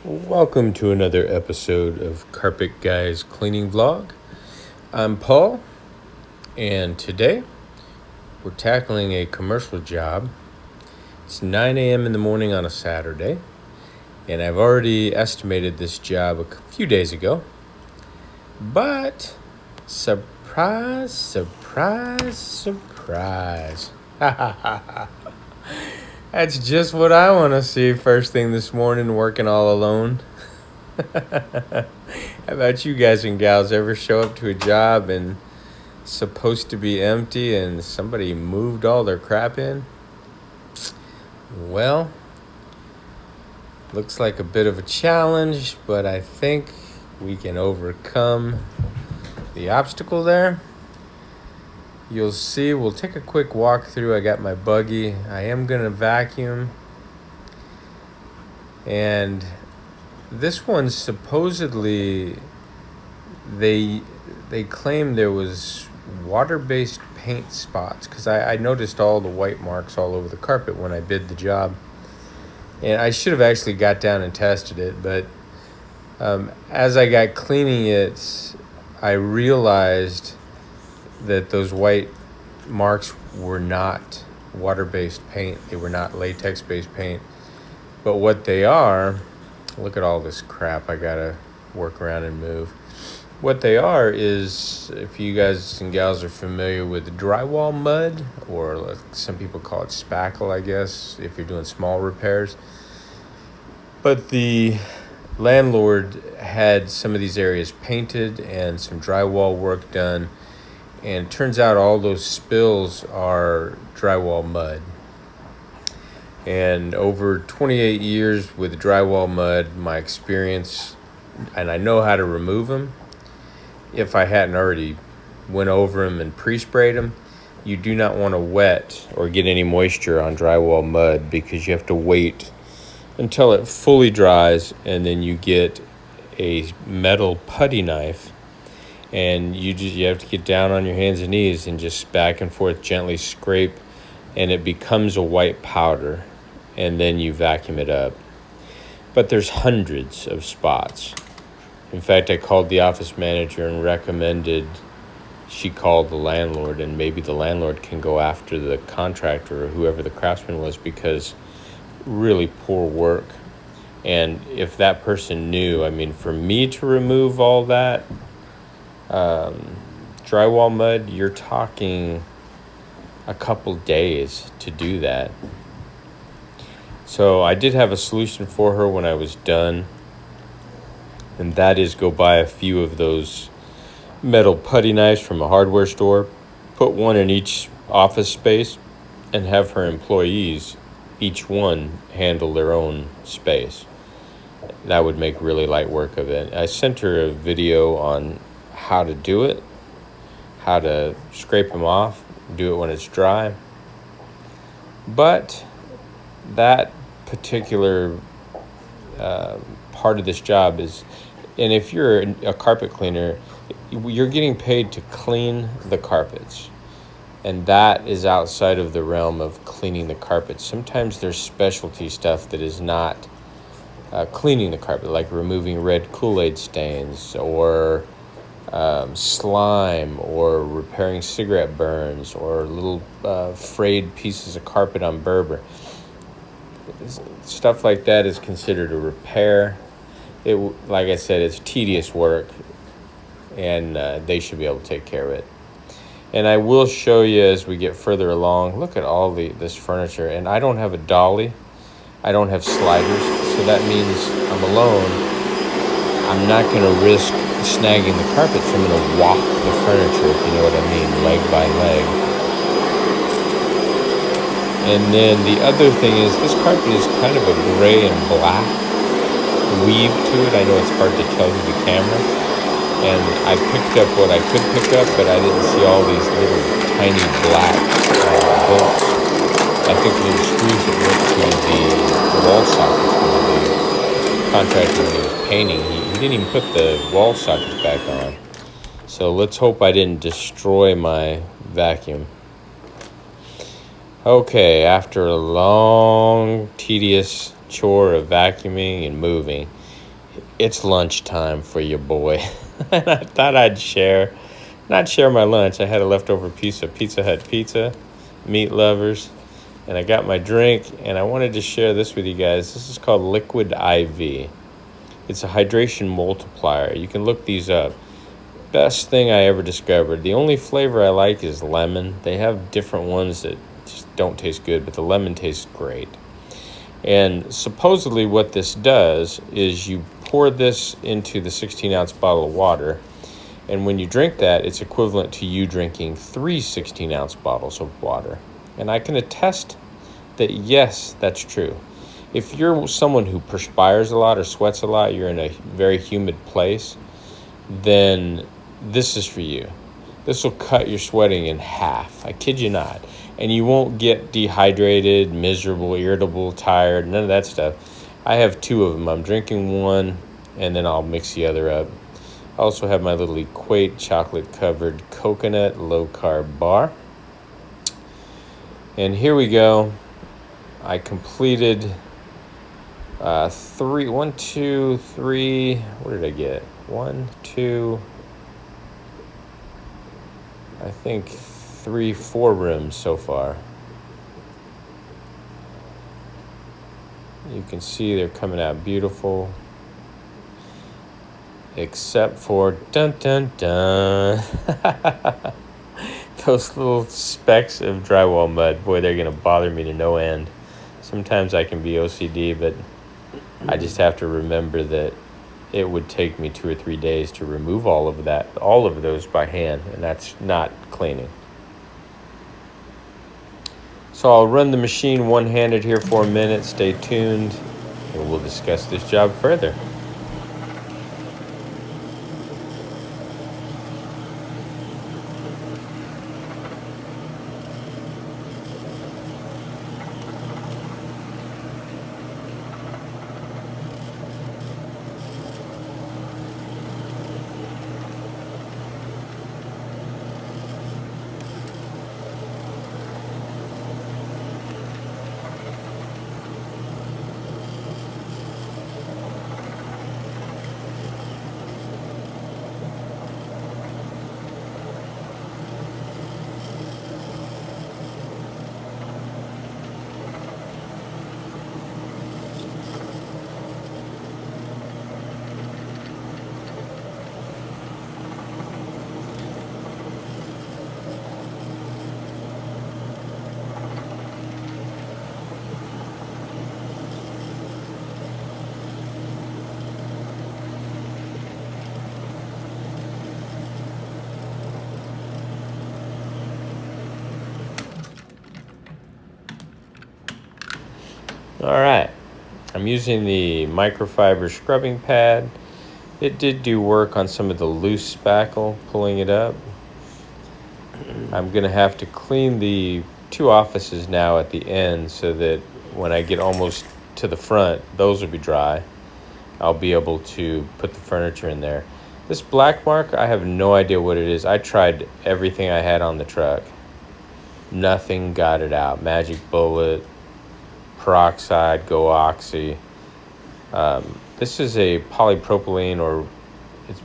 Welcome to another episode of Carpet Guys Cleaning Vlog. I'm Paul, and today we're tackling a commercial job. It's 9 a.m. in the morning on a Saturday, and I've already estimated this job a few days ago. But surprise, surprise, surprise. That's just what I want to see first thing this morning, working all alone. How about you guys and gals? Ever show up to a job and it's supposed to be empty and somebody moved all their crap in? Well, looks like a bit of a challenge, but I think we can overcome the obstacle there. You'll see, we'll take a quick walk through. I got my buggy. I am going to vacuum. And this one supposedly, they claim there was water-based paint spots, because I noticed all the white marks all over the carpet when I bid the job. And I should have actually got down and tested it, but as I got cleaning it, I realized that those white marks were not water-based paint. They were not latex-based paint. But what they are, look at all this crap I gotta work around and move. What they are is, if you guys and gals are familiar with drywall mud, or like some people call it spackle, I guess, if you're doing small repairs. But the landlord had some of these areas painted and some drywall work done, and it turns out all those spills are drywall mud. And over 28 years with drywall mud, my experience, and I know how to remove them. If I hadn't already went over them and pre-sprayed them, you do not want to wet or get any moisture on drywall mud, because you have to wait until it fully dries, and then you get a metal putty knife, and you have to get down on your hands and knees and just back and forth gently scrape, and it becomes a white powder, and then you vacuum it up. But there's hundreds of spots. In fact, I called the office manager and recommended she call the landlord, and maybe the landlord can go after the contractor or whoever the craftsman was, because really poor work. And if that person knew, I mean, for me to remove all that drywall mud, you're talking a couple days to do that. So I did have a solution for her when I was done, and that is go buy a few of those metal putty knives from a hardware store, put one in each office space, and have her employees, each one, handle their own space. That would make really light work of it. I sent her a video on how to do it, how to scrape them off, do it when it's dry. But that particular part of this job is, and if you're a carpet cleaner, you're getting paid to clean the carpets, and that is outside of the realm of cleaning the carpets. Sometimes there's specialty stuff that is not cleaning the carpet, like removing red Kool-Aid stains, or slime, or repairing cigarette burns, or little frayed pieces of carpet on Berber. Stuff like that is considered a repair. Like I said, it's tedious work, and they should be able to take care of it. And I will show you as we get further along. Look at all this furniture, and I don't have a dolly. I don't have sliders, so that means I'm alone. I'm not going to risk snagging the carpet, so I'm going to walk the furniture, if you know what I mean, leg by leg. And then the other thing is, this carpet is kind of a gray and black weave to it. I know it's hard to tell through the camera. And I picked up what I could pick up, but I didn't see all these little tiny black bolts. I think little screws that went to the wall sockets when the contractor, when he was painting, he didn't even put the wall sockets back on. So let's hope I didn't destroy my vacuum. Okay, after a long, tedious chore of vacuuming and moving, It's lunchtime for you, boy. And I thought I'd not share my lunch. I had a leftover piece of Pizza Hut pizza, meat lovers, and I got my drink, and I wanted to share this with you guys. This is called Liquid IV. It's a hydration multiplier. You can look these up. Best thing I ever discovered. The only flavor I like is lemon. They have different ones that just don't taste good, but the lemon tastes great. And supposedly what this does is you pour this into the 16-ounce bottle of water, and when you drink that, it's equivalent to you drinking 3 16-ounce bottles of water. And I can attest that, yes, that's true. If you're someone who perspires a lot or sweats a lot, you're in a very humid place, then this is for you. This will cut your sweating in half. I kid you not. And you won't get dehydrated, miserable, irritable, tired, none of that stuff. I have 2 of them. I'm drinking one, and then I'll mix the other up. I also have my little Equate chocolate-covered coconut low-carb bar. And here we go. I completed 3, 1, 2, 3. What did I get? 1, 2. I think 3, 4 rooms so far. You can see they're coming out beautiful. Except for dun dun dun. Those little specks of drywall mud, boy, they're gonna bother me to no end. Sometimes I can be OCD, but I just have to remember that it would take me 2 or 3 days to remove all of those by hand, and that's not cleaning. So I'll run the machine one-handed here for a minute. Stay tuned, and we'll discuss this job further. All right, I'm using the microfiber scrubbing pad. It did do work on some of the loose spackle, pulling it up. I'm gonna have to clean the 2 offices now at the end so that when I get almost to the front, those will be dry. I'll be able to put the furniture in there. This black mark, I have no idea what it is. I tried everything I had on the truck. Nothing got it out. Magic Bullet, peroxide, Go Oxy. This is a polypropylene, or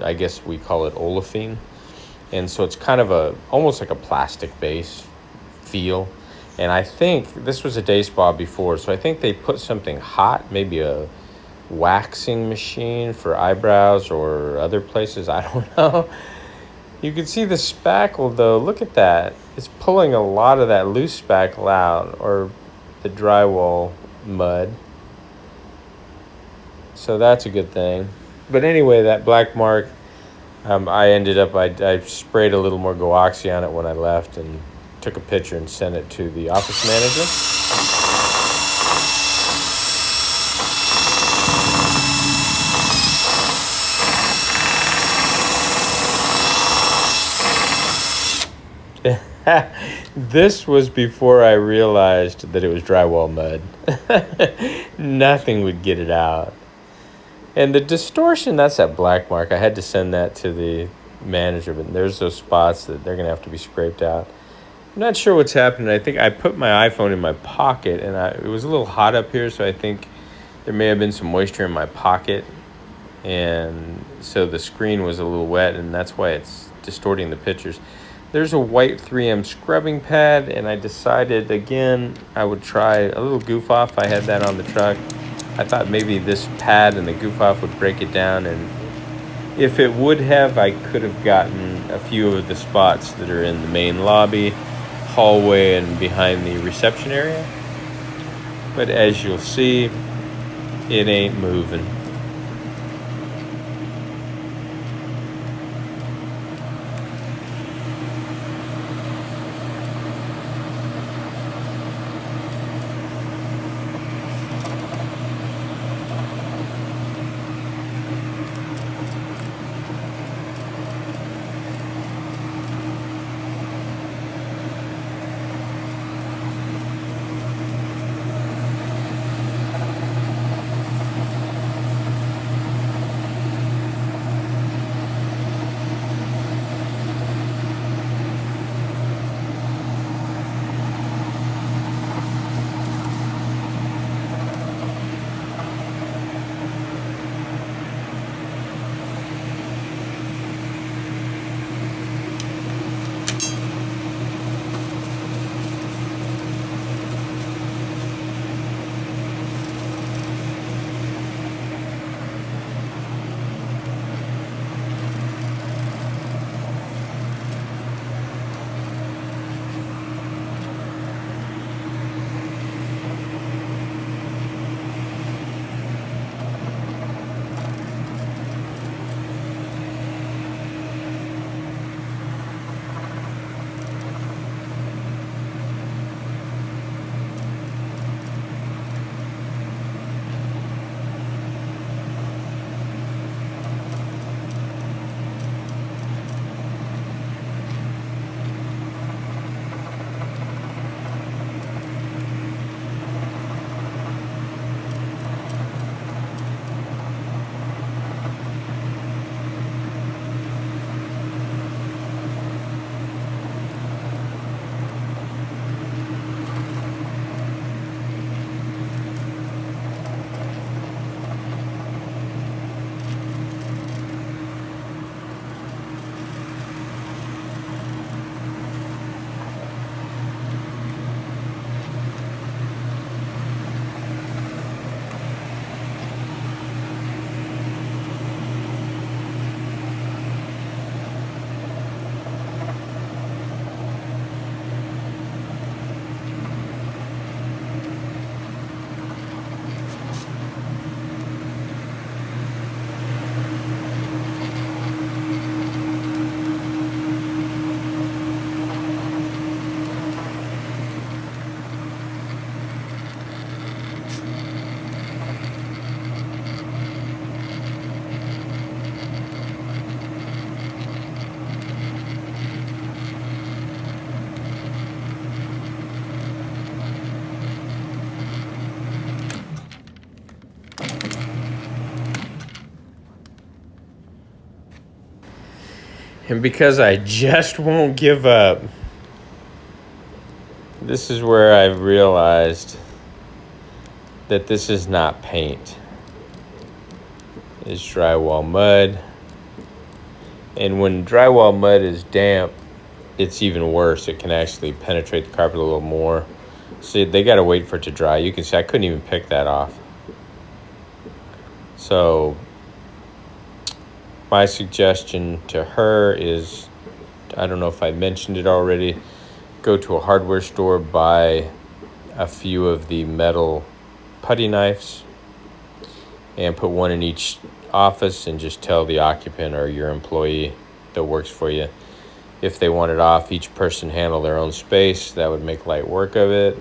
I guess we call it olefin. And so it's kind of almost like a plastic base feel. And I think this was a day spa before, so I think they put something hot, maybe a waxing machine for eyebrows or other places. I don't know. You can see the spackle though. Look at that. It's pulling a lot of that loose spackle out, or the drywall mud. So that's a good thing. But anyway, that black mark, I sprayed a little more Go Oxy on it when I left and took a picture and sent it to the office manager. This was before I realized that it was drywall mud. Nothing would get it out. And the distortion, that's that black mark. I had to send that to the manager, but there's those spots that they're going to have to be scraped out. I'm not sure what's happening. I think I put my iPhone in my pocket, and it was a little hot up here, so I think there may have been some moisture in my pocket. and so the screen was a little wet, and that's why it's distorting the pictures. There's a white 3M scrubbing pad, and I decided again I would try a little goof off. I had that on the truck. I thought maybe this pad and the goof off would break it down, and if it would have, I could have gotten a few of the spots that are in the main lobby, hallway, and behind the reception area. But as you'll see, it ain't moving. And because I just won't give up, this is where I've realized that this is not paint. It's drywall mud. And when drywall mud is damp, it's even worse. It can actually penetrate the carpet a little more. See, they got to wait for it to dry. You can see I couldn't even pick that off. So my suggestion to her is, I don't know if I mentioned it already, go to a hardware store, buy a few of the metal putty knives and put one in each office, and just tell the occupant or your employee that works for you if they want it off. Each person handle their own space. That would make light work of it.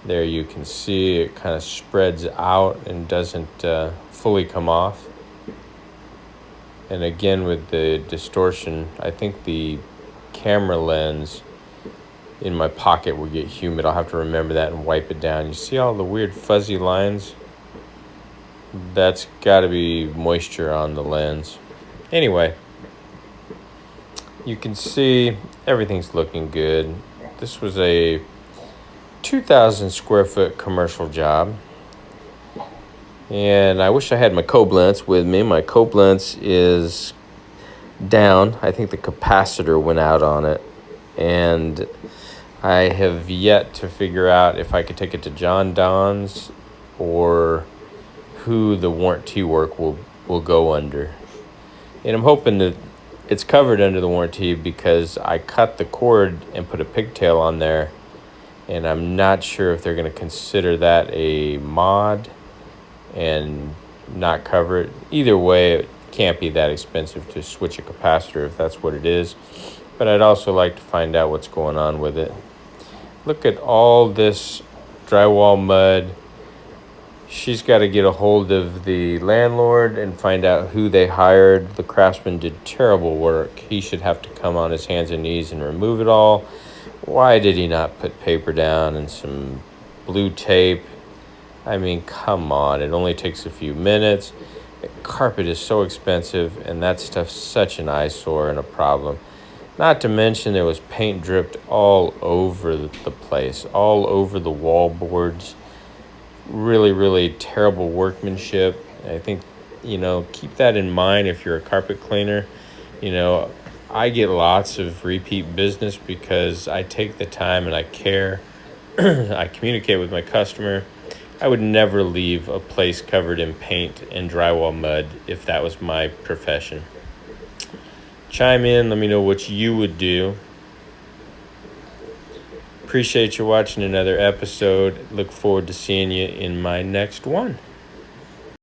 There you can see it kind of spreads out and doesn't fully come off. And again, with the distortion, I think the camera lens in my pocket will get humid. I'll have to remember that and wipe it down. You see all the weird fuzzy lines? That's got to be moisture on the lens. Anyway, you can see everything's looking good. This was a 2,000 square foot commercial job. And I wish I had my Koblenz with me. My Koblenz is down. I think the capacitor went out on it. And I have yet to figure out if I could take it to John Don's or who the warranty work will go under. And I'm hoping that it's covered under the warranty because I cut the cord and put a pigtail on there. And I'm not sure if they're going to consider that a mod and not cover it. Either way, it can't be that expensive to switch a capacitor if that's what it is. But I'd also like to find out what's going on with it. Look at all this drywall mud. She's got to get a hold of the landlord and find out who they hired. The craftsman did terrible work. He should have to come on his hands and knees and remove it all. Why did he not put paper down and some blue tape? I mean, come on. It only takes a few minutes. The carpet is so expensive, and that stuff's such an eyesore and a problem. Not to mention there was paint dripped all over the place, all over the wall boards. Really, really terrible workmanship. I think, keep that in mind if you're a carpet cleaner. I get lots of repeat business because I take the time and I care. I communicate with my customer. I would never leave a place covered in paint and drywall mud if that was my profession. Chime in, let me know what you would do. Appreciate you watching another episode. Look forward to seeing you in my next one.